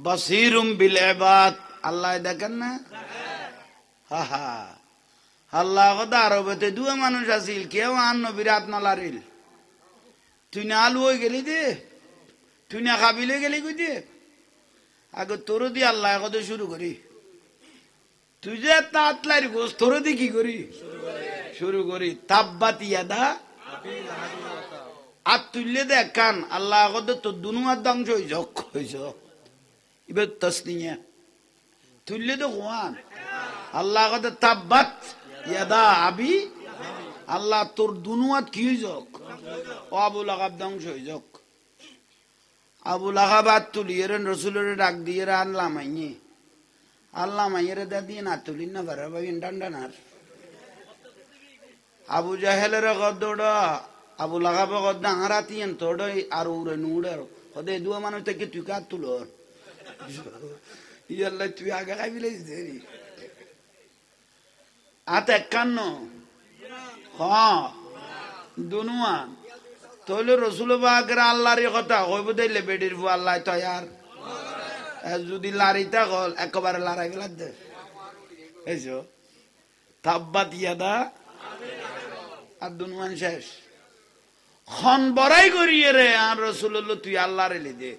বাসীরুম বিল ইবাদ, আল্লাহ দেখেন না? হা হা, আল্লাহ কথা আরবেতে দুয়া মানুষ আছিল, কেউ আন নবীর হাত নালারিল। তুই না আলু হয়ে গেলি দে, তুই না খাবিলে গেলি কই দে, আগে তোর দি আল্লাহ কথা শুরু করি। তুই যে তাতলার গোস তোর দি কি করি শুরু করি। তাব্বাত ইয়াদা, আর তুললে দেখ কান আল্লাহ কথা তোর দুনুয়ার ধ্বংস হয়ে যাক, হয়েছ এবার তসনিয়া তুললে তো কোয়ান আল্লাহ কথা তাব্বাত ইয়াদা আবি, আল্লাহ তোর দুনুয়াত কি হয়ে যাক, ও আবুল আহাব ধ্বংস হয়ে যাক। আবুল আহাব আর তুলিয়ে রসুলের ডাক দিয়ে আল্লাহ মাইনি, আল্লাহ মাইয়ের দা দিয়ে না তুলি না পারে ভাই ডান্ডানার। আবু জাহেলের গদ্দৌড় আবুল আহাব গদ্দা হারাতিয়েন তোড় আর উড়ে নুড়ে হদে দুয়া মানুষ থেকে তুই কার তুলোর ইয়াল্লা তুই আগে খাই বিলেস দেরি আত একান্ন হ্যাঁ দুনুয়ান তৈলে রসুল বাগের আল্লাহর কথা হইব দিলে বেডির বু আল্লাহ তয়ার যদি লারিতা গল একেবারে লড়াই গেল দে এসো তাব্বাত ইয়াদা আর দুনুয়ান শেষ। খন বড়াই করিয়ে রে আর রসুল তুই আল্লাহর এলি দে।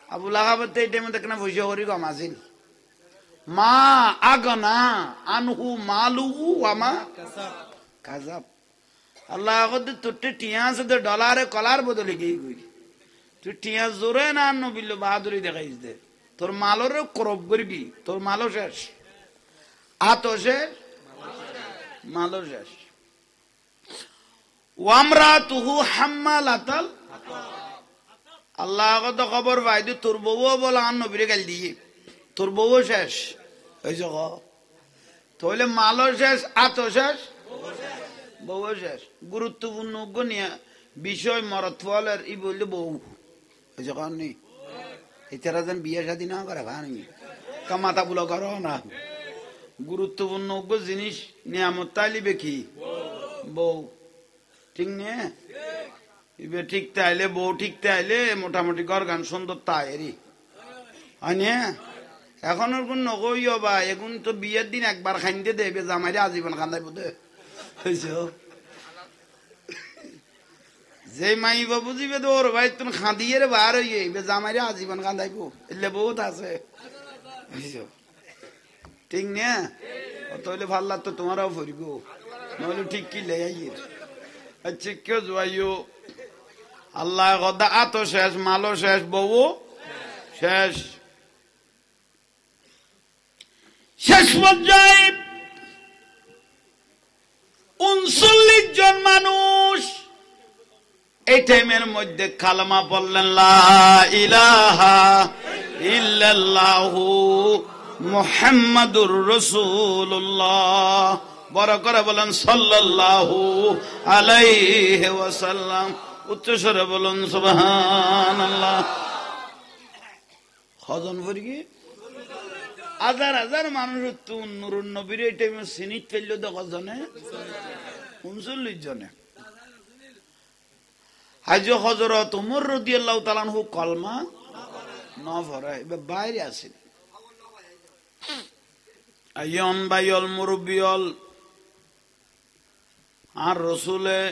আবুল আহাবতে এই টাইমে দেখ না পয়সা করি কম আসিল। মা আগনা আনহু মালুহু আমা কাজাব, আল্লাহ আগতে তোরটে টিয়া আছে তো ডলারে কলার বদলে গিয়ে গই, তুই টিয়া জোরে না আন্ন বিল্লো বাহাদুরি দেখাইস দে, তোর মালরে করব করবি, তোর মালও শেষ, আতো শেষ, মালও শেষ। ওয়ামরাতুহু হাম্মালাতাল, আল্লাহ আগত খবর পাই দি তোর বউও বলে আর নবীরে গাল দিয়ে, তোর বউও শেষ হয়েছে ক, তাহলে মালও শেষ, আতো শেষ, বউ শেষ। গুরুত্বপূর্ণ বিষয় মরত ফলের ই বললে বউ হয়েছে কারণ নেই, এছাড়া যেন বিয়ে শাদী না করে ভানি কামাতা বুলো করো না। গুরুত্বপূর্ণ জিনিস নিয়ামত তাইলিবে কি বউ, ঠিক নে ইবে ঠিক তাইলে বউ ঠিক তাইলে মোটামুটি ঘর গান সুন্দর তাইরি হয় না। এখন ওর কোন নগইও বা এখন তো বিয়ের দিন একবার খাইতে দেবে জামাইরে আজীবন খান্দাই বোধ যে মাই বাবু জিবে তো ওর ভাই তুমি খাঁদিয়ে রে বার হইয়ে জামাইরে আজীবন খান্দাইবো এলে বহুত আছে ঠিক না। তাহলে ভাল লাগতো তোমারও ফুরিব নইলে ঠিক কি লে আচ্ছা কেউ যাইও আল্লাহ কথা আতো শেষ, মালও শেষ, বউ শেষ। শেষ পর্যায়ে 39 জন মানুষ এই টাইমের মধ্যে কালেমা পড়লেন লা ইলাহা ইল্লাল্লাহু মুহাম্মাদুর রাসূলুল্লাহ, বড় করে বলেন সাল্লাল্লাহু আলাইহি ওয়াসাল্লাম, উচ্চস্বরে বলুন সুবহানাল্লাহ। কজন পড়ি হাজার হাজার মানুষ তো নুরুন নবীর এই টাইমে সিনিত ফেলল তো কজনে 39 জনে। হাজ হযরত ওমর রাদিয়াল্লাহু তাআলা আনহু কলমা না পড়ে এবার বাইরে আছেন। আইয়ন বাইল মুরব্বিয়ল আর রসুলে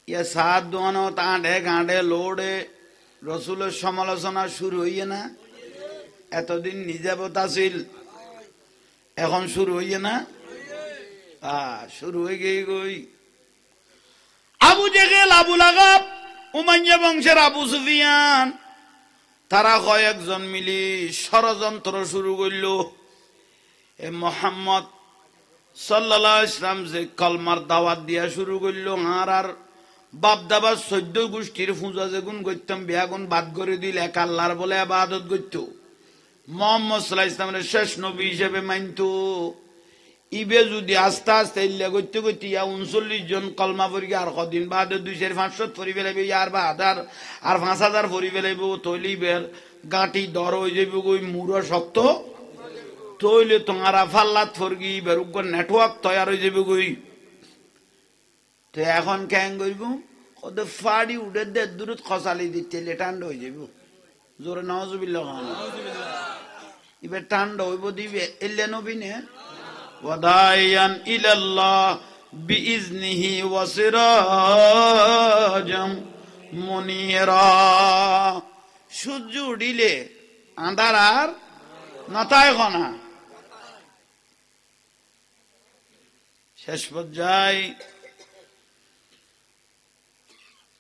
ইয়া সাত দোয়ানো তাঁডে গাঁডে লোড়ে রসুলের সমালোচনা শুরু হইয়ে না, এতদিন নিজাবত আছিল এখন শুরু হইয়ে না, শুরু হয়ে গিয়ে গই আবু জেহেল, আবু লাহাব, উমাইয়া বংশের আবু সুফিয়ান তারা কয়েকজন মিলি ষড়যন্ত্র শুরু করল। এ মুহাম্মদ সাল্লাল্লাহু আলাইহি ওয়াসাল্লাম যে কলমার দাওয়াত দিয়া শুরু করল, আর বাপ দাবার 14 গোষ্ঠীর পূজা যেগুন করতাম বেয়াগুন বাদ করে দিল, এক আল্লাহর বলে ইবাদত করত, মুহাম্মদ সাল্লাল্লাহু আলাইহি ওয়াসাল্লামের শেষ নবী হিসেবে মানত। ইবে যদি আস্তে আস্তে ইল্লা করতে করতে 39 জন কলমা পড়ি আর কদিন বাদ 200-500 পড়ি ফেলাইবে, আর বাদ আর 5000 পড়ি ফেলাইব, তৈলিবের গাঁটি দর হয়ে যাবে গই মুড়ো শক্ত, তৈলে তোমারা ফাল্লাত ফরগি বেরুগ নেটওয়ার্ক তৈরি হয়ে যাবে গই। তো এখন কেন করব ওদের ফাড়ি উঠে দূরত খসালি দিতে ঠান্ডা হয়ে যাব, জোরে নাউজুবিল্লাহ খান এবার ঠান্ডা হইব দিবে এলে নবী নে ওয়াদাইয়ান ইলাল্লাহ বিইজনিহি ওয়া সিরাজাম মুনিরা সূর্য উঠিলে আন্ধার আর নতায় কনা শেষ পর্যায়ে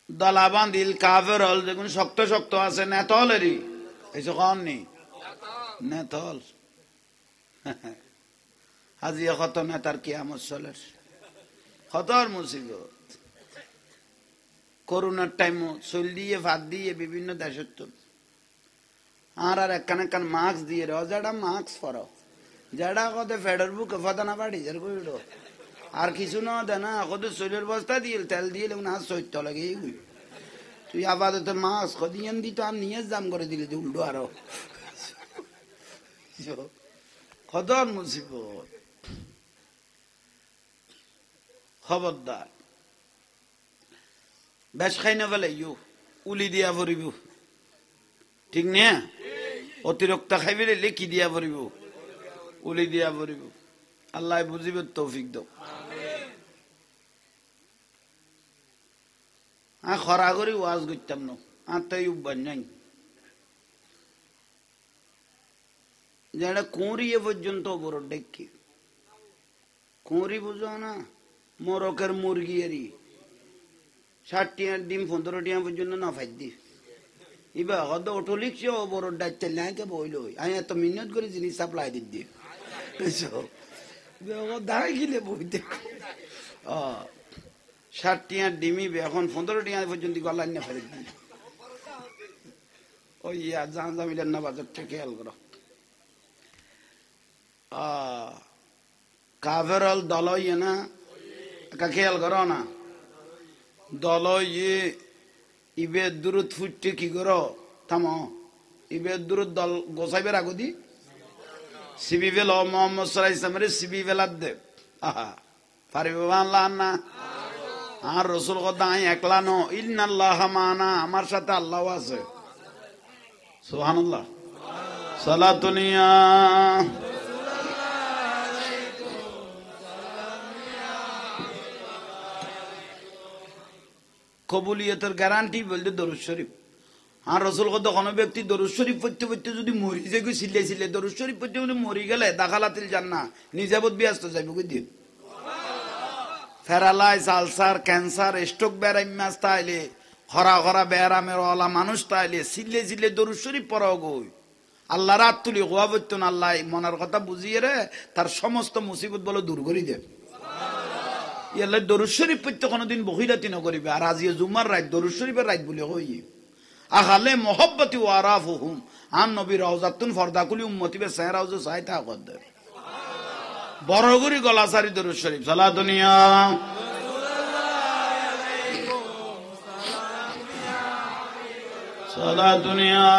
দলাবান্দিল কাফের হল দেখুন শক্ত শক্ত আছে নেতলেরই এসে কম নেই নেতল হাজিয়া কত নেতার কিয়ামত চলের কতর মুসিবত করোনার টাইম চল দিয়ে ভাত দিয়ে বিভিন্ন দেশের তো আর একখান একখান মাস্ক দিয়ে রে যারা মাস্ক পরো যারা কত ফেডার বুকে ফদানা বাড়ি যার কইড়ো আর কিছু না দে না কত চুলের বস্তা দিয়ে তেল দিয়ে না চৈত্য লাগে এইগুলি তুই আপাতত মাছ কদিন দিত আর নিয়ে দাম করে দিলি তুই উল্টো আরো কত মুসিবত খবরদার বেশ খাই না ফেলে উলি দিয়া ভরিব ঠিক না অতিরিক্ত খাইবে কি দিয়া ভরিব উলি দিয়া ভরিব আল্লাহ বুঝিব তৌফিক দাও খরা করি ওয়াজ করতাম না আর তাই উব্বান নাই যেটা কুঁড়িয়ে পর্যন্ত বড় ডেকি কুঁড়ি বুঝো না মরকের মুরগি এরি 60 টিয়ার ডিম 15 টিয়া পর্যন্ত না ফাই দি এবার হয়তো অটো লিখছে ও বড় ডাইতে নাইকে বইল আমি এত মিনিট করে জিনিস সাপ্লাই দিদি দাঁড়াই গেলে বই দেখো 60 টিয়ার ডিমি এখন 15 টিয়া পর্যন্ত গলা নিয়ে ফেলে দিই ওই জামিলের না বাজারটা খেয়াল করো কাফের হল দল ইয়ে না খেয়াল করো না দল ইয়ে ইবে দূরত ফুটতে কি করো থামো ইবে দূরত দল গোসাইবের আগদি সিবি বেল মোহাম্মদ সাল্লাল্লাহু আলাইহি ওয়াসাল্লামের সিবি বেলাদ দে আহা পারিবে আল্লাহ না আর রাসূল কথা আমি একলা ন ইন্নাল্লাহ মানা আমার সাথে আল্লাহ আছে সুবহানাল্লাহ সালাতুনিয়া কবুলিয়তের গ্যারান্টি বলতে দরুদ শরীফ আর রসুল কত কোনো ব্যক্তি দরুদ শরীফ পড়তে পড়তে যদি মরি যায় সিলে সিলে দরুদ শরীফ পড়তে যদি মরি গেলে দাখালাতিল জান্নাহ নিজাবত ব্যস্ত যাইব কই দিন প্যারালাইজ আলসার ক্যান্সার স্ট্রোক বেরাইমাস তাইলে খরা খরা বেরামের ওলা মানুষ তাইলে সিলে সিলে দরুদ শরীফ পড়াও গই আল্লাহ রাত তুলি গোয়া বইতন আল্লাহ মনের কথা বুঝিয়ে রে তার সমস্ত মুসিবত বলে দূর করে দেব ইয়াল্লা দরুদ শরীফ পড়তে কোনোদিন বহিরাতি নকরিবে আর আজিয়ে জুমার রাত দরুদ শরীফের রাত বলে হই আখালে মোহব্বতি ও আরাফুহুম আন নবী রওজাতুন ফরদাকুলি উম্মতি বে সাহরাউজ সাইতা কদ্দর বড় করে গলা সারি দরুদ শরীফ সালাতুনিয়া সালাতুনিয়া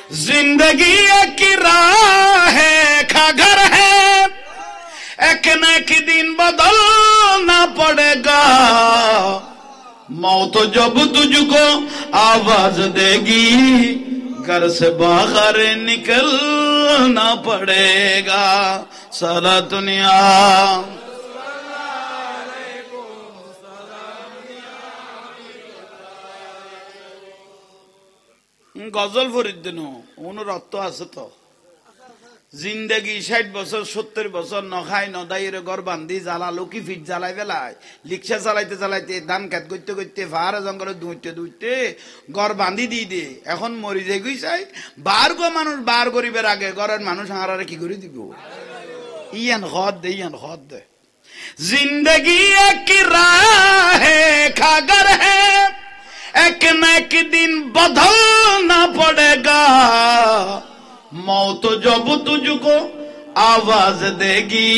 जिंदगी एक राह है खा घर है एक न एक दिन बदलना पड़ेगा मौत जब तुझको आवाज देगी घर से बाहर निकलना पड़ेगा सारा दुनिया গজল ফরিদ দিন ওনার অর্থ আছে তো জিন্দগি 60 বছর 70 বছর নখাই নদাইরে ঘর বান্ধি জ্বালালো কি ফিট জ্বালাই বেলায় রিক্সা চালাইতে চালাইতে ধান খেত করতে করতে পাহাড়ে জঙ্গলে দুইতে দুইতে ঘর বান্ধি দিয়ে দে এখন মরি যাই গই চাই বার গো মানুষ বার করিবার আগে ঘরের মানুষ হারারে কি করে দিব ইয়ান খদ দে জিন্দগি এক রাহ খাগর হ্যাঁ एक न एक दिन बदलना पड़ेगा मौत जब तुझको आवाज देगी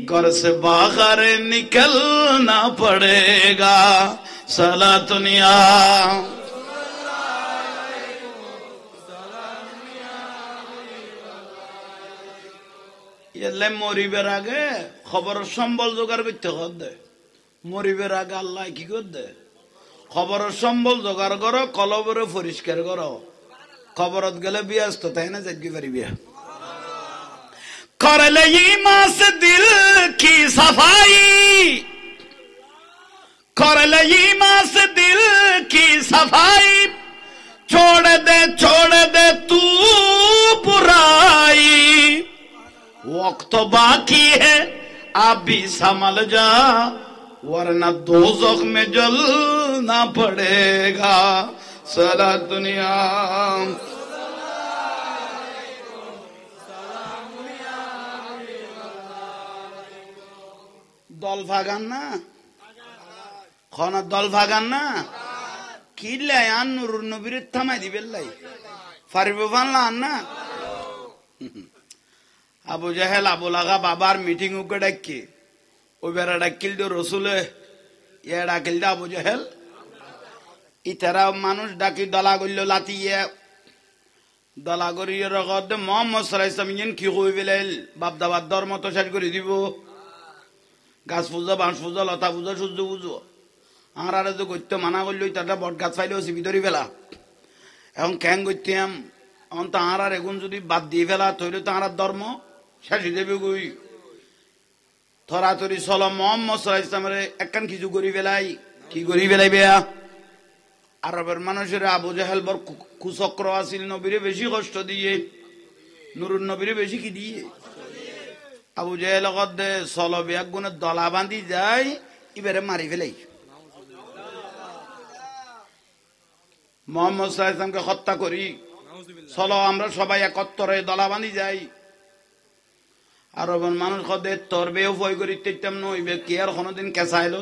घर से बाहर निकलना पड़ेगा सलातुनिया ये मरिবার আগে খবর সম্বল জোগাড় করতে হবে মরিবের আগে আল্লাহ কি করতে খবরের সম্বল জোগাড় করো, কলবরে পরিষ্কার করো। খবরত গেলে ব্যস্ত তাই না, যাই পারি বিয়া করলে ঈমান সে দিল কি সাফাই, করলে ঈমান সে দিল কি সাফাই, छोड़ दे तू बुराई, वक्त बाकी है आप भी संभल जा, वरना दोज़ख में जलना पड़ेगा। सारा दुनिया দল ভাগান না, খনা দল ভাগান না, কিলে আন নুর নবীর থামাই দিবেন লাই ফারিব ফানলা আন না। আবু জাহেল আবু লাগা বাবার মিটিং উকে ডাকি, ওই বেড়া ডাকিল দে রসুলে, ইয়ে ডাকিল দে আবু জাহেল। ইতারা মানুষ ডাকি দলা করল লাতিয়ে, দলা করিয়ে রগদ মোহাম্মদ সাল্লাল্লাহু আলাইহি ওয়াসাল্লাম কি কই বেলাইল বাপ দাবার ধর্ম তো শেষ করে দিব, গাছ পূজা বাঁশ পূজা লতা পূজা সূর্য পুজো আর আরে তো করতে মানা করলো, তারা বট গাছ পাইলেও চিবি ধরি ফেলা। এখন ক্যাং করতাম, এখন তো আর এগুন যদি বাদ দিয়ে ফেলা তৈরি তো আর ধর্ম শেষ হয়ে যাবে গই। থরাথরি চল মোহাম্মদ সাল্লাল্লাহু আলাইহি ওয়াসাল্লামের একখান কিছু করি ফেলাই, কি করি ফেলাই বেয়া। আরবের মানুষের আবু জাহেল বর কুচক্র আছিল, নবীরে বেশি কষ্ট দিয়ে, নুরুন নবীরে বেশি কি দিয়ে। আবু জাহেল দে চল বেয়া গুণের দলা বান্ধি যায়, এবারে মারি ফেলাই মোহাম্মদ সাল্লাল্লাহু আলাইহি ওয়াসাল্লামকে হত্যা করি, চলো আমরা সবাই একত্তরে দলা বান্ধি যাই। আরবের মানুষ কদে তোর বেও ভয় করি তেতাম নইবে, কে আর কোনোদিন কেঁচাইল,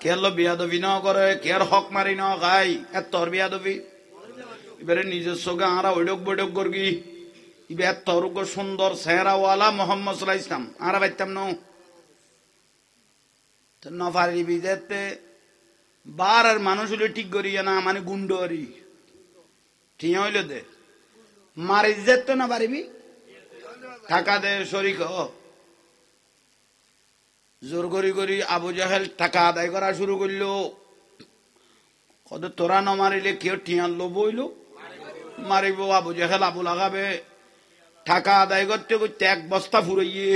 কে আর বিয়াদবি ন করে, কে আর হক মারি ন খাই, এর তোর বিয়াদবি। এবারে নিজস্ব গাঁরা ওইডক বৈডক করবি, এবার তোর সুন্দর চেহারাওয়ালা মোহাম্মদ সাল্লাল্লাহু আলাইহি ওয়াসাল্লাম আর পাইতাম নফারিবি যেতে বার আর মানুষ হইলে ঠিক করিয়া না, মানে গুন্ড হরি ঠিক হইল দে মারি যেত না পারিবি, টাকা দে শরিক জোর করি করি আবু জাহেল টাকা আদায় করা শুরু করল। কত তোরা ন মারিলে কেউ টিয়ার লোভ হইল, মারিব। আবু জাহেল আবু লাগাবে, টাকা আদায় করতে করতে এক বস্তা ফুরাইয়ে,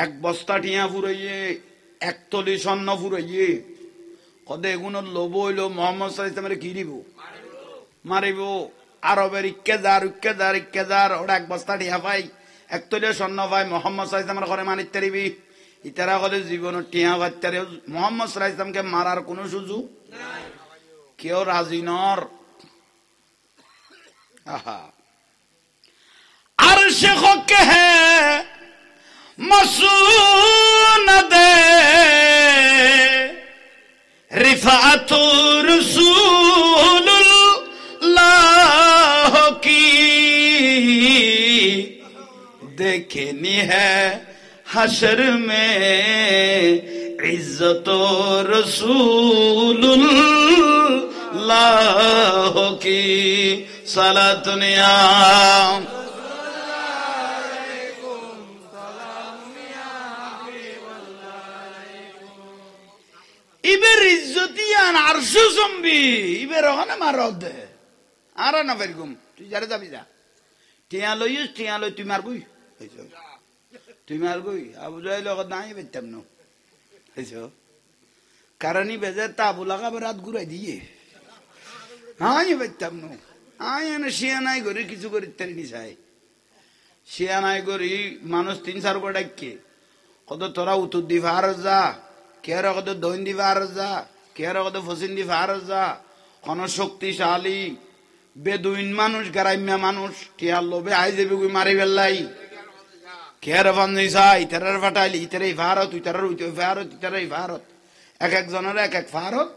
এক বস্তা টিয়া ফুরাইয়ে, এক তলি স্বর্ণ ফুরাইয়ে, কত এগুলোর লোভ হইল মোহাম্মদ সাল্লাল্লাহু আলাইহি ওয়াসাল্লামের কি দিব, মারিব। আরবের ইক্কেদার ওরা এক বস্তা টিয়া পাই, এক তলি স্বর্ণ পাই, মোহাম্মদ সাল্লাল্লাহু আলাইহি ওয়াসাল্লামের ঘরে মারিতে পারিবি। ইতারা কলে জীবনের টিয়া বাচ্চারে মোহাম্মদ সাল্লাল্লাহু আলাইহি ওয়াসাল্লামকে মারার কোন সুযোগ কেউ রাজি নর। আহা अर्श खुक है मसूनद रिफात रसूलुल्लाह की देखनी है हशर में इज्जत रसूलुल्लाह की साला दुनिया ইবের ইজ্জতিয়ান আরশু জম্বি ইবের ওখানে মারদ দে আর না ফেরগুম, তুই যারে যাবি যা, টিয়া লইস টিয়া লই তুই মারবই, তুই মারবই। আবু জাহেল নাই বেতাম ন কারণ বেজার তা আবু লাগাবে রাত ঘুরাই দিয়ে হাই বেতাম ন আই এনে শিয়া নাই করি কিছু করি তারি নিশাই শিয়া নাই করি মানুষ 3-4 করে ডাকে কত তোরা উত্তর দি ফারজ যা, কে কত দৈন দি ফারজ যা, কে কত ফসিন দি ফারজ যা। কোন শক্তিশালী বেদুইন মানুষ গ্রাম্য মানুষ টিয়ার লোভে আই যাবি গুই মারি ফেললাই, কের ফান্দিসা ইতারার ফাটাইলি ইতারাই ভারত ইতারার ভারত ইতারাই ভারত, এক একজনের এক এক ভারত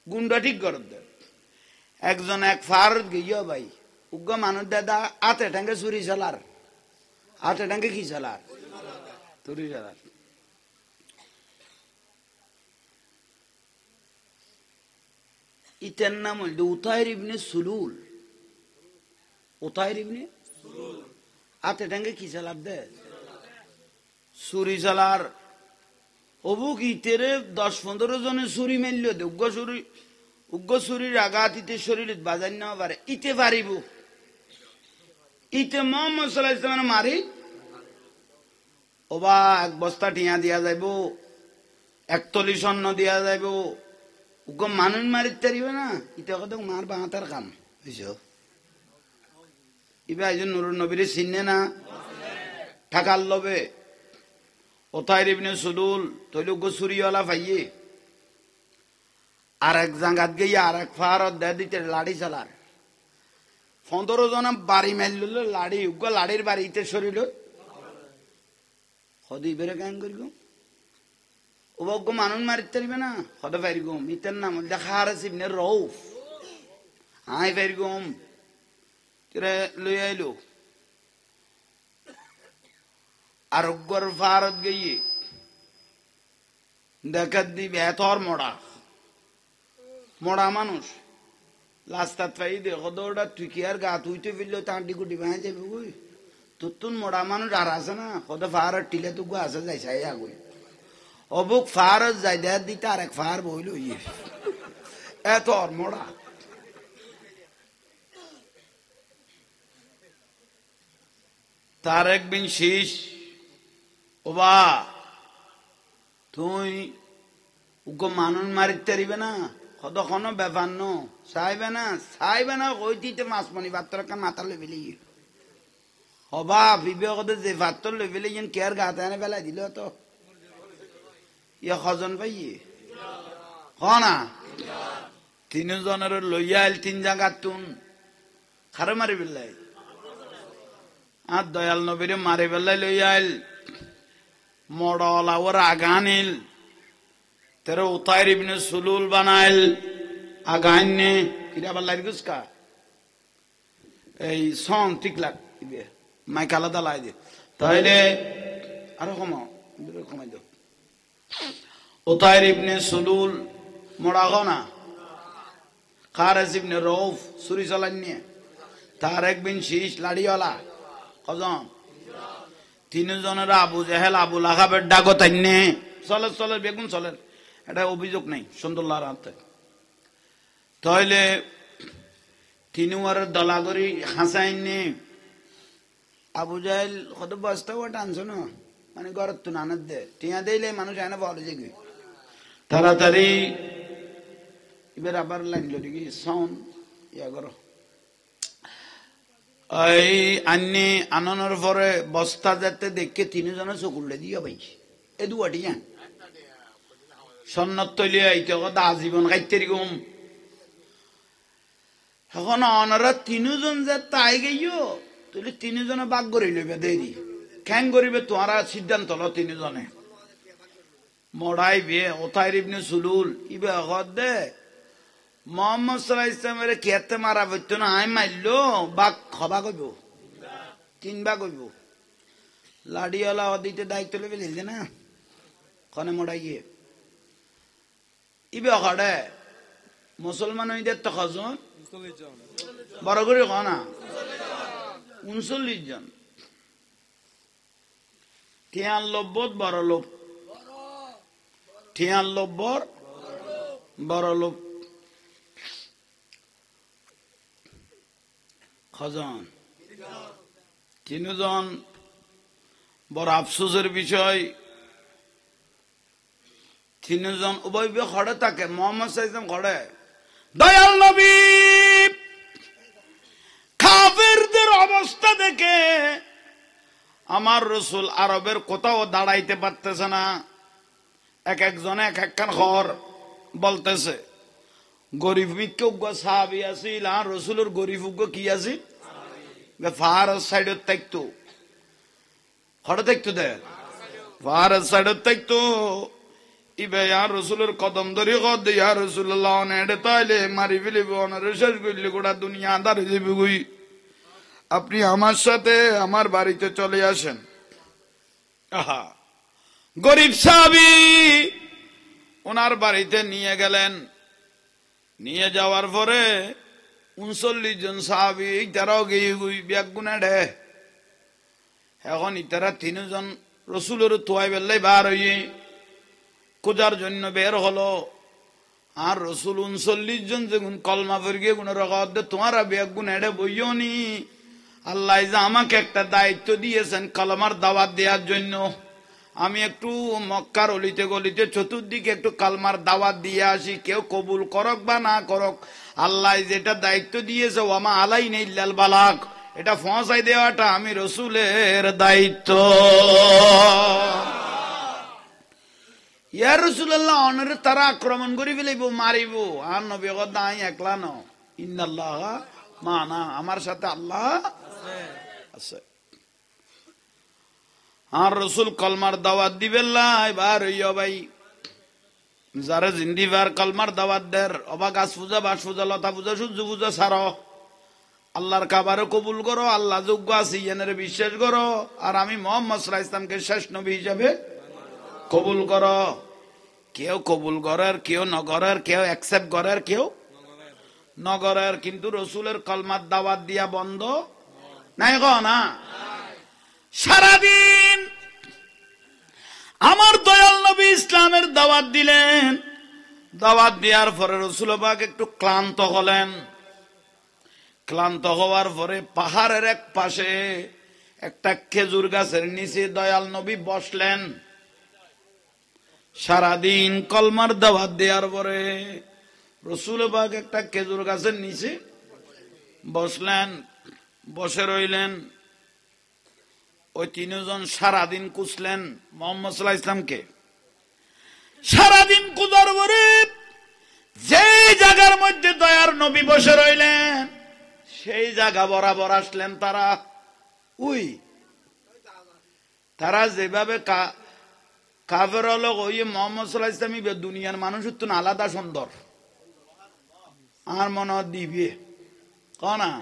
গুন্ডা ঠিক করে দে। একজন এক ভারত গিয়ে ভাই উগ্র মানুষ দাদা আতে ঠাঙ্গে চুরি চালার, আতে ঠাঙ্গে কি চালার চুরি চালার। ইতার নাম হল উতাইর ইবনে সুলুল, উতাইর ইবনে আতে ঠাঙ্গে কি চালার দে চুরি চালার। অবুক ইতেরে 10-15 জনে চুরি মারল দে উগ্র চুরির আঘাত ইতে শরীরে বাজার নেওয়া পারে ইতে পারিব ইতে মোহাম্মদ সাল্লাল্লাহু আলাইহি ওয়াসাল্লাম মারি ওবা এক বস্তা টিয়া দিয়া যাইব 1 তলি স্বর্ণ দিয়া যাইব উগ্র মানুষ মারিতে পারিবে না ইতে কত মার বাঁতার কাম বুঝছো ইবা একজন নুরুন নবীরে চিনে না টাকার লোভে ওতাইর ইবনে সুলুল তৈল উগ্র চুরিওয়ালা পাইয়ে আর এক জাঙ্গাত গিয়ে আর এক ফারত দে দিতে লাড়ি চালার 15 জন বাড়ি মারল লাড়ি উগ্র লাড়ির বাড়িতে শরীর সদি বেড়ে কেন করিব ওগ্য মানুষ মারিতে পারিবে না সদে পারিগম ইতের নাম দেখা আর ইবনে রৌফ আই পারিগম তিরে লই আইলো আর উগ্র ফারত গিয়ে দেখাত দিবে এতর মোড়া মানুষ লাস্তাত পাই দেখো দৌড়া তুই কি আর গা তুইতে ফেললো তাঁটি গুটি ভাঙে যাবে ওই তুতুন মোড়া মানুষ আর আছে না কত ফারত টিলে তো গো আছে যাই চাই আগুই অবুক ফারত যাই দেয় দিতে আর এক ফার বইল ইয়ে এত মোড়া তার একদিন শীষ ওবা তুই উগ্র মানুষ মারিতে পারিবে না কতক্ষণ ব্যাপার ন চাইবে না কইতে মাছমণি পাত্র মাথা লেবেলি হবা বিবেক যে পাত্র লেবেলি যেন কেয়ার গাতে এনে পেলাই দিল তো ইয়ে কজন পাইয়ে না 3 জনের লইয়া আইল 3 জায়গার তুন খারে মারি পেলাই আর দয়াল নবীরে মারি পেলাই লইয়া আইল মডলা ওর আগানিল তেরে উতাইর ইবনে সুলুল বানাইল আগাইনে কিরা বাল্লার গুসকা এই সন টিকলাক ইবে মাইক আলাদা লাই দে তাইলে আরো কমাই দাও উতাইর ইবনে সুলুল মডা গনা খারেস ইবনে রৌফ সুরি চালান নিয়ে তার একদিন শীষ লাড়িওয়ালা কজন 3 জনের আবু জেহেল আবু লাহাবের ডাগত আইনে চলে বেগুন চলে এটা অভিযোগ নেই সুন্দরলার হাতে তাইলে 3 দলা করি হাসাইনে আবু জাহেল কত বস্তা ওটা আনছো না মানে ঘরের তো নানার দে টিয়া দিলে মানুষ এনে বলে যে তাড়াতাড়ি এবার আবার লাইন লো দেখি সাউন্ড ইয়া করো এই আন্নি আনানোর পরে বস্তা যাতে দেখে 3 জনের চকুলে দিয়ে ভাই এ দুয়াটি হ্যাঁ সন্ন্যত তৈলি আইতে কথা আজীবন খাইতে রকম এখন অনারা 3 জন যে তাই গেইও তুই 3 জনে বাগ করে লইবে দেরি খ্যাং করিবে তোমারা সিদ্ধান্ত লো 3 জনে মড়াই বিয়ে ওতাইর ইবনে সুলুল ইবে হদ দে মোহাম্মদ সাল্লাল্লাহু আলাইহি ওয়াসাল্লামের কেতে মারা হইতো না আই মারলো বাঘ খবা কইব 3 বাঘ কইব লাড়িওয়ালা অদিতে দায়িত্ব লইবে লিখে না কনে মড়াইয়ে ইবে হড়ে মুসলমান হইদের তো কজন বড় করে কনা 39 জন 93 বড় লোক 93 বড় লোক কজন 3 জন বড় আফসোসের বিষয় 3 জন উভয় খড়ে থাকে মোহাম্মদ সাল্লাল্লাহু খড়ে দয়াল নবী কাফেরদের অবস্থা দেখে আমার রাসূল আরবের কোথাও দাঁড়াইতে পারতেছে না এক একজনে এক একখান ঘর বলতেছে গরিব মিক্ক সাহাবী আছিল আর রাসূলের গরিব কি আছে ফার সাইডত থাকতো খড়ে থাকতো দে ফার সাইডত থাকতো ইবে আর রাসূলের কদম ধরে কদ ইয়া রাসূলুল্লাহ নেড়ে তাইলে মারি ফেলিব অনারে শেষ কইলে গোটা দুনিয়া আন্ধার হয়ে যাবে গই আপনি আমার সাথে আমার বাড়িতে চলে আসেন আহা গরিব সাহাবী ওনার বাড়িতে নিয়ে গেলেন নিয়ে যাওয়ার পরে 39 জন সাহাবী তারাও গিয়ে ব্যাগ গুনে ঢে এখন ইতারা 3 জন রাসূলের তোয়াই বেলাই বার হইয়ে খোঁজার জন্য বের হলো। আর রসুল 39 জন যেগুন কলমা ফিরগে গুণের রগত তোমার বেগুন এড়ে বইও নি। আল্লাহ যে আমাকে একটা দায়িত্ব দিয়েছেন কলমার দাওয়াত দেওয়ার জন্য। আমি একটু মক্কার অলিতে গলিতে চতুর্দিকে একটু কালমার দাওয়াত দিয়ে আসি, কেউ কবুল করক বা না করক, আল্লাহ যেটা দায়িত্ব দিয়েছে ওয়ামা আলাইনা ইল্লাল বালাগ, এটা পৌঁছাই দেওয়াটা আমি রসুলের দায়িত্ব। ইয়া রাসূলুল্লাহ, অনরে তারা আক্রমণ করি ফেলিব, মারিব। আর নবী কথা আই একলা ন, ইন্নাল্লাহ মানা, আমার সাথে আল্লাহ আছে। আর রসুল কলমার দাওয়াত দিবেন এবার হইয়া ভাই যারা জিন্দিবার কলমার দাওয়াত দের অবা গাছ পূজা বাস পূজা লতা পূজা সূর্য পূজা ছাড়ো, আল্লাহর কাবারে কবুল করো, আল্লাহ যোগ্য আছে ইয়ানের বিশ্বাস করো, আর আমি মুহাম্মদ সাল্লাল্লাহু আলাইহি ওয়াসাল্লামকে শেষ নবী হিসাবে কবুল করো। কেউ কবুল করার, কেউ নগরের, কেউ অ্যাকসেপ্ট করার, কেউ নগরের, কিন্তু রসুলের কলমার দাওয়াত দিয়া বন্ধ নাই গো না। সারাদিন আমার দয়াল নবী ইসলামের দাওয়াত দিলেন। দাওয়াত দেওয়ার পরে রসুল পাক একটু ক্লান্ত হলেন। ক্লান্ত হওয়ার পরে পাহাড়ের এক পাশে একটা খেজুর গাছের নিচে দয়াল নবী বসলেন। সারাদিন কলমার দাওয়াত দেওয়ার পরে রসুল পাক একটা খেজুর গাছের নিচে বসলেন, বসে রইলেন। ওই তিনজন সারাদিন কুছলেন মুহাম্মদ সাল্লাল্লাহু আলাইহি ওয়াসাল্লামকে। সারাদিন কুজার পরে যে জায়গার মধ্যে দয়ার নবী বসে রইলেন সেই জায়গা বরাবর আসলেন তারা। তারা যেভাবে কাফের হলো ওই মুহাম্মদ সাল্লাল্লাহু আলাইহি ওয়াসাল্লাম দুনিয়ার মানুষের তো আলাদা সুন্দর, আর মনে দিবে কনা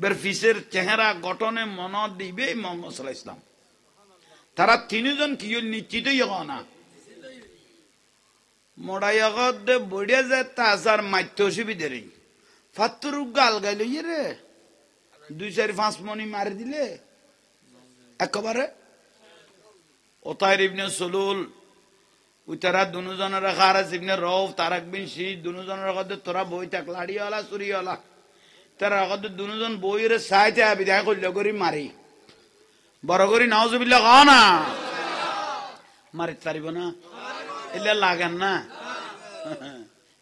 বের ফিসের চেহারা গঠনে মন দিবে মুহাম্মদ সাল্লাল্লাহু আলাইহি ওয়াসাল্লাম। তারা তিনজন কি নিশ্চিতই না মোড়াইয়াগত বড়িয়া যায় তাজার মাত্য অসুবিধে ফাত্তর গাল গাইল রে 2-4-5 মনি মারি দিলে একেবারে। ওতাইর ইবনে সুলুল ওই তারা দুজনের খারাজ ইবনে রৌফ তারাক বিন শীদ দুজনের কথা তোরা বই থাক লাড়িওয়ালা চুরিওয়ালা, তারা কথা দুজন বইয়ের চাইতে বিদায় করল করি মারি বড় করি নাউজুবিল্লাহ কও না মারি পারিব না, এলে লাগেন না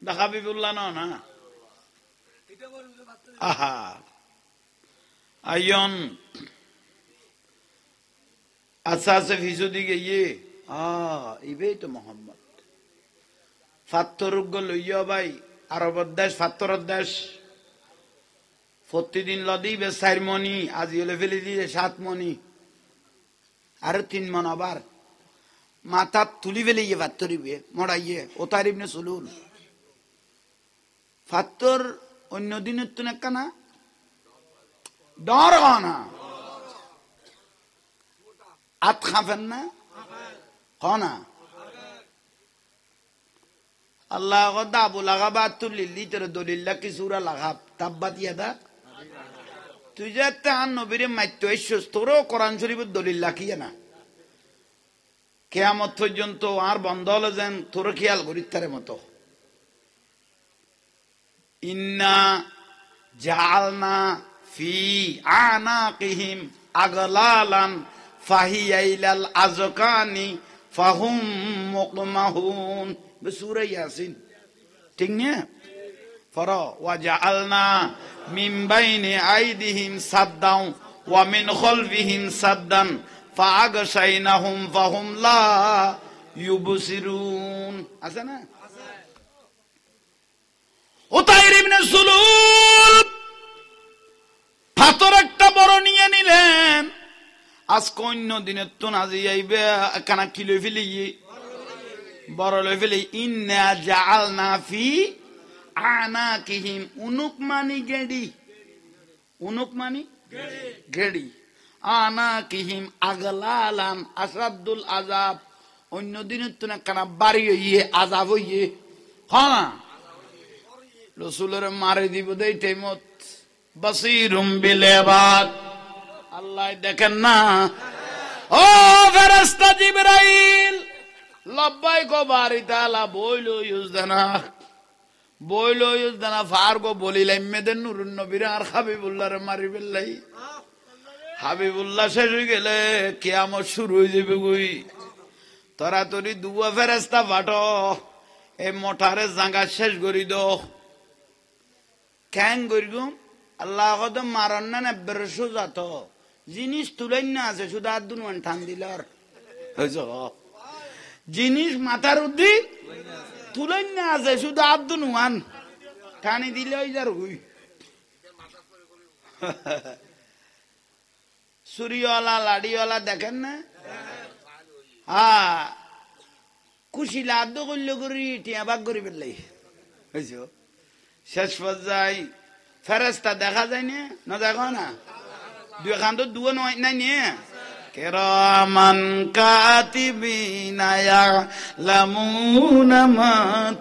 দেখা বিবুল্লাহ না। আহা আইয়ন আচ্ছা আছে ফিসু দিকে ইয়ে ইবেই তো মোহাম্মদ ফাত্তরুগ্য লইয়া ভাই আরবর দেশ ফাত্তরের দেশ প্রতিদিন লদিবে 4 মনি, আজি হলে ফেলে দিয়ে 7 মনি, আরো 3 মন আবার মাথা তুলি ফেলে ইয়ে ফাত্তরিবে মরাইয়ে। ও তার ইবনে সুলুল ফাত্তর অন্য দিনের তো না ডর না আত খাবেন না কনা আল্লাহ দাবু লাগাবা তুলিল্লি তোর দলিল্লা কি সুরা লাগাব তাব্বাত ইয়াদা। তুই যে একটা নবীরে মাইত্য এসছিস তোরও কোরআন শরীফের দলিল্লা কি না কিয়ামত পর্যন্ত আর বন্ধ হলো যেন তোর খেয়াল করি তার মতো। ইন্না জাআলনা ফি আনাকিহিম আগলালান ফাহিয়া ইলাল আযকানি ফাহুম মুকমাহুন, সূরা ইয়াসিন ঠিক না। ফরা ওয়া জাআলনা মিন বাইনি আইদিহিম সাদ্দান ওয়া মিন খালফিহিম সাদ্দান ফাআগশাইনাহুম ফাহুম লা ইউবসিরুন, আছে না। উতাইর ইবনে সুলুল পাথর একটা বড় নিয়ে নিলেন। আজকে অন্য দিনের তো নাজি আইবে কানা কিলো ফেলি বড় লই ফেলি। ইন্না জাআলনা ফি আনাকিহিম, উনুক মানি গেড়ি, উনুক মানি গেড়ি, আনাকিহিম আগলালান আসাদুল আযাব, অন্য দিনের তো না কানা বাড়ি হইয়ে আযাব হইয়ে হ্যাঁ রসুলের মারে দিব দেই টাইমত। বাসীরুম বিল ইবাদ, আল্লাহ দেখেন না। ও ফেরেশতা জিবরাইল লব্বাই কো বাড়ি তালা বইলো ইউজদানা বইলো ইউজদানা ফার গো বলিলাই মেদের নুরুন নবীর আর হাবিবুল্লাহ রে মারি ফেললাই হাবিবুল্লাহ শেষ হয়ে গেলে কিয়ামত শুরু হয়ে যাবে গুই তোরা তোরি দুয়া ফেরেস্তা ফাটো এই মোটারে জাঙ্গা শেষ করি দো ক্যাং করি গো আল্লাহ কত মারন না নেব্বের সোজাত জিনিস তুলেন না আছে শুধু আর দুন টান দিল আর জিনিস মাথার উদ্দি তুলেন না আছে শুধু আর দুন টানি দিলে ওই যার হুই সুরিওয়ালা লাড়িওয়ালা দেখেন না হ্যাঁ খুশি লাদ্দ করলে করি টিয়া বাগ করি পেলাই বুঝছ শেষ পর্যায়ে ফেরেস্তা দেখা যায় না দেখো না দুই খান তো দুয়া নয় নাই নিয়ে কিরামান কাতিবিনা ইয়ালামুনা মা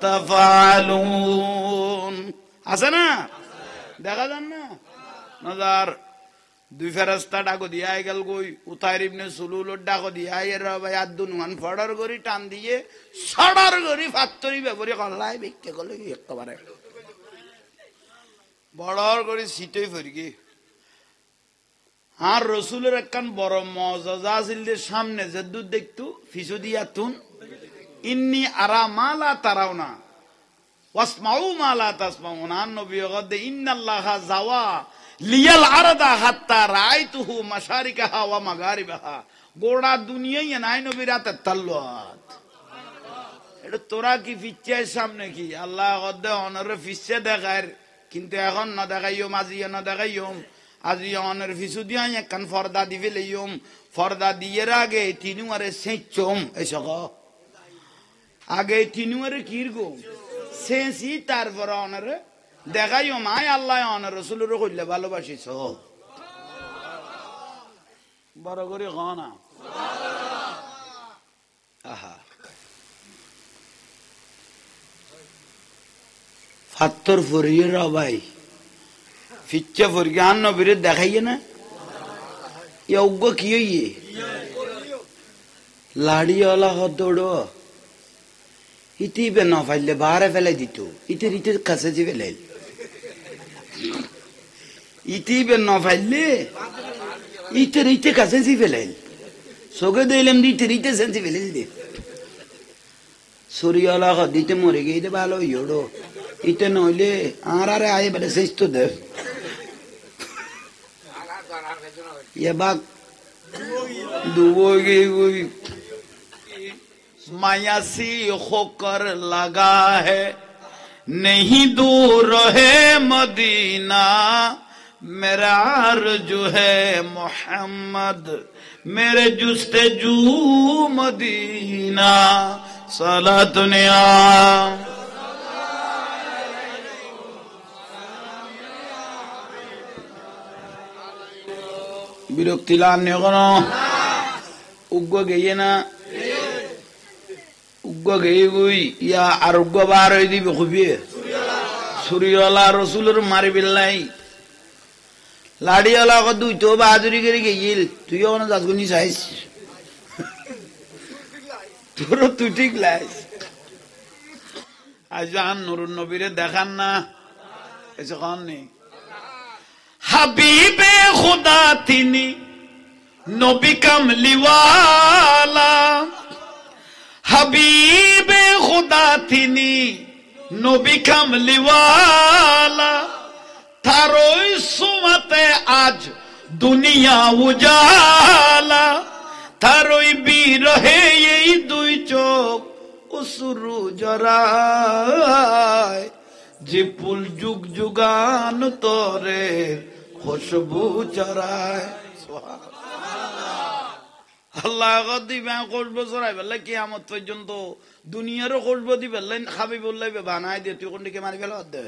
তাফআলুন আছে না দেখা যান না নজার দুই ফেরেস্তা ডাকো দিয়া গেল গই উতাইর ইবনে সুলুলর ডাকো দিয়া এর ভাই আদুন ওয়ান ফড়ার গরি টান দিয়ে সড়ার গরি ফাত্তরি ব্যবহার করলাই বিক্কে করলে একেবারে বড়র গরি সিটে ফিরগি আর রসুলের একখান বড় মজা ছিল সামনে যে দুধ দেখতো ফিসু দিয়া তুন ইন্নি আরা মালা তারাও না ওয়াসমাউ মালা তাসমাউ না নবী গদে ইন্নাল্লাহা জাওয়া লিয়াল আরদা হাত্তা রাআইতুহু মাশারিকাহা ওয়া মাগারিবাহা গোড়া দুনিয়ায় নাই নবীর হাতে তাল্লুয়াত এটা তোরা কি ফিচ্ছের সামনে কি আল্লাহ গদে অনরে ফিচ্ছে দেখার কিন্তু এখন না দেখাইও আজিয়া না দেখাইও আজি অনের ফিসু দিয়া একখান ফর্দা দিবে লইম ফর্দা দিয়ে আগে তিনুয়ারে সেচম এসক আগে তিনুয়ারে কিরগো সেঁচি তারপর অনরে দেখাইও মায় আল্লাহ অনের রসুলের কইলে ভালোবাসিস বড় করে না আহা ফাত্তর ফরিয়ে ভাই ফিচ্চা ফরিয়ে আন নবীরে দেখাইয়ে না অজ্ঞ কি হইয়ে লাড়িওয়ালা হদৌড় ইতিবে ন ফাইলে বাহারে ফেলাই দিত ইতের ইতের কাছে যে ফেলাই ইতিবে ন ফাইলে ইতের ইতে কাছে যে ফেলাই চোখে দিলাম ইতের ইতে সেন্সি ফেলে দিতে সরিয়ালা দিতে মরে গিয়ে ভালো ইয়ো ইতে নইলে আর আরে আয় বেড়ে শেষ তো দেব বাক ডুবোগে मायासी होकर लगा है नहीं दूर है मदीना मेरा आरज़ू है मोहम्मद मेरे जुस्तेजू मदीना सलातुनिया বিরক্তি লানে কোনো উগ্র গেয়ে না উগ্র গেয়ে গই ইয়া আরোগ্য বার হয়ে দিবে খুবই সুরিওয়ালা রসুলের মারি বিল্লাই লাড়িওয়ালা দুই তো বাহাদুরি করে গেছিল তুই ওখানে যাসগুনি চাইস তোর তুই ঠিক লাইস আজ আন নুরুন নবীরে দেখান না এসে কন নেই হাবিবে খুদা তিনি নবী কামলিওয়ালা হাবিবে খুদা তিনি নবী কামলিওয়ালা তারই সুমতে আজ দুনিয়া উজালা তারই বিরহে এই দুই চোখ উসরু জরায় যে ফুল যুগ যুগান তোরে খুশবু চরায় আল্লাহ দিবে খুশবু চরাই বললে কিয়ামত পর্যন্ত দুনিয়ারও খুশবু দিবে খাবি বললে বানাই দিয়ে তুই কোনদিকে মারি ফেলা দে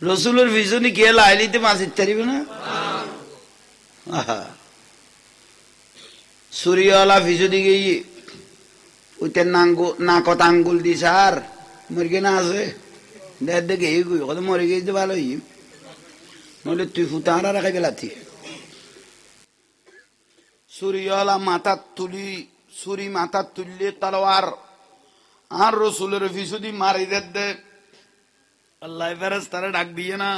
রসুলের পিছনে গিয়ে লাইলিতে মাছ ইতে পারিবে না সুরিওয়ালা পিছু দিকে ওইতে নাকত আঙ্গুল দিস আর মরগে না আছে দেখে কত মরে গেছে ভালো নইলে তুই ফুটা রাখাই পেলাতি সুরিওয়ালা মাথার তুলি সুরি মাথার তুললে তলোয়ার আর রসুলের ফিসুদি মারি দে আল্লাহ ফেরেশতারে ডাক দিয়ে না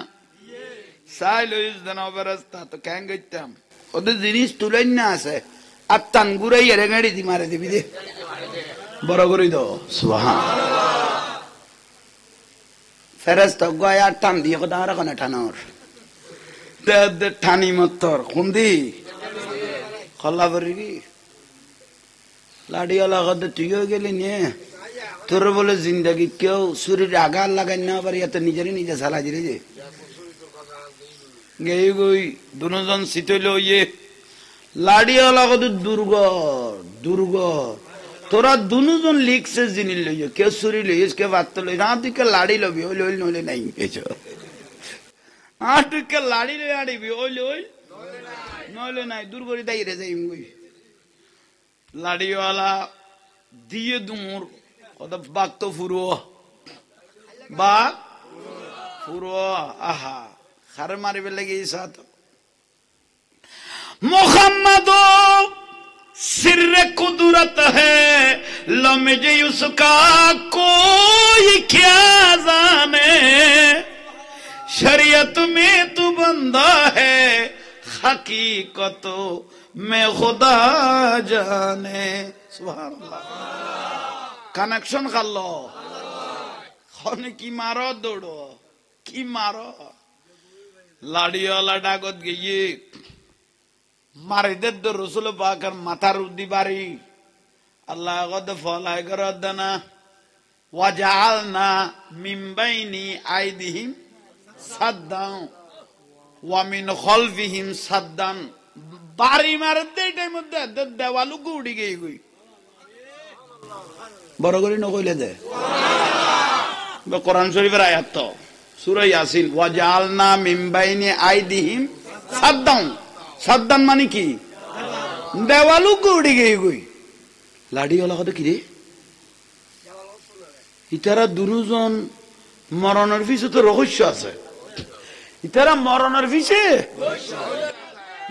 চাই লইস দেন ফেরেশতা তো কেন গইতাম ওদের জিনিস তুলেন না আছে আর টান ঘুরাই এরে গাড়ি দি মারে দিবি দে বড় করে দাও সুবহানাল্লাহ ফেরেশতা গয়া টান দিয়ে কথা আর কোন টানোর দে টানি মতর খুন্দি খল্লা বরিবি লাড়িওয়ালা কথা তুইও গেলি নিয়ে তোর বলে জিন্দগি কেউ শরীর আঘাত লাগাই না পারি এত নিজেরই নিজে সালা দিলে যে গেই গই দুজন শীতল ইয়ে লাড়িওয়ালা কথা দুর্গ তোরা দুজন লিখছে জিনিস লইয় কেউ শরীর লইস কেউ বাত লই না তুই কে লাড়ি লবি ওই লইল নইলে নাই পেয়েছ আর তুই কে লাড়ি লই আড়িবি ওই লইল নইলে নাই দুর্গরি দাই রে যাই গই লাড়িওয়ালা দিয়ে দুমুর ওটা বাঘ তো ফুরো বাঘ ফুরো আহা খারে মারিবে লেগে সাথ মোহাম্মদ सिर्रे कुदरत है लम्हे उसका कोई क्या जाने शरीयत में तू बंदा है हकीकत में खुदा जाने सुभान अल्लाह कनेक्शन कर लो खाने की मारो दौड़ो की मारो लाड़ी वाला डागत गई मारे दे रसूल पाकर माथा रुदी बारी अल्लाह गद फलाए गरदना वजालना मिन बैनी आइदिहिम सद्दान व मिन खल्फिहिम सद्दान बारी मार दे टाइम दे देवालु गुड़ी गई गई बड़ করে নকইলে দে সুবহানাল্লাহ কোরআন শরীফের আয়াত তো সূরা ইয়াসিন ওয়াজালনা মিন বাইনি আইদিহিম সাদ্দান সাদ্দান মানে কি দেওয়ালু গুড়ি গই গই লাড়িওয়ালা কথা কি রে ইতারা দুজন মরণের পিছে তো রহস্য আছে ইতারা মরণের পিছে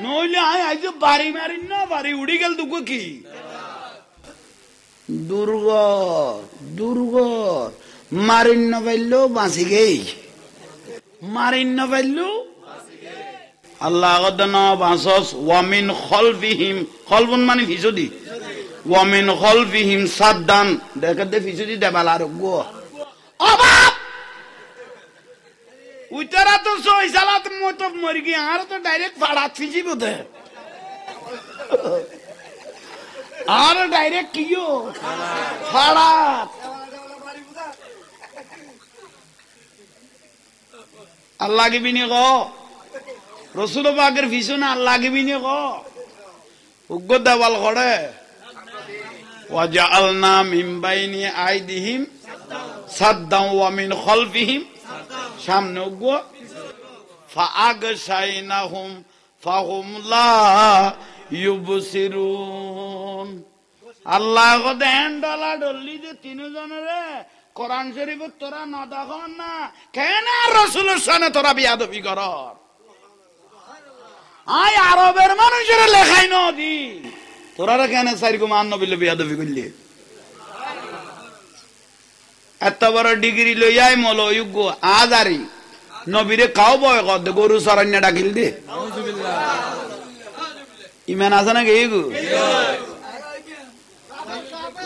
নইলে আই যে বাড়ি মারিন না বাড়ি উড়ি গেল দুঃখ কি দুর্গ মারিন না পাইলো বাঁচি গেই মারিন না পাইলো আল্লাহ গদনা বাসস ওয়ামিন খলফিহিম খলবুন মানে ফিসুদি ওয়ামিন খলফিহিম সাদ্দান দেখতে ফিসুদি দেবাল আর গো অবাব উইতারা তো সই সালাত মত মরি গি আর তো ডাইরেক্ট ফাড়াত ফিজি বদে আর ডাইরেক্ট কিও ফাড়াত আল্লাহ কি বিনি গো রসুল পাকের পিছনে আল্লাহ গিবিনি গো উগ্র দেওয়াল করে ওয়াজআলনা মিন বাইনি আইদিহিম সাদ্দান ওয়া মিন খলফিহিম সামনে উগ্র ফাআগশাইনাহুম ফাহুম লা ইউবসিরুন আল্লাহ গো দেন ডলা ডল্লি যে তিনজনেরে কোরআন শরীফ তোরা না দেখন না কেন রাসূলের সামনে তোরা বিয়াদবি কর আই আরবের মানুষের লেখাই নদী তোরা কেন সারিকো মান নবিলে বিয়াদবি করলি এত বড় ডিগ্রি লইয়াই মল যোগ্য আজারি নবীরে খাও বয় কর গরু সরণ্যা ডাকিল দে ইমান আছে না গে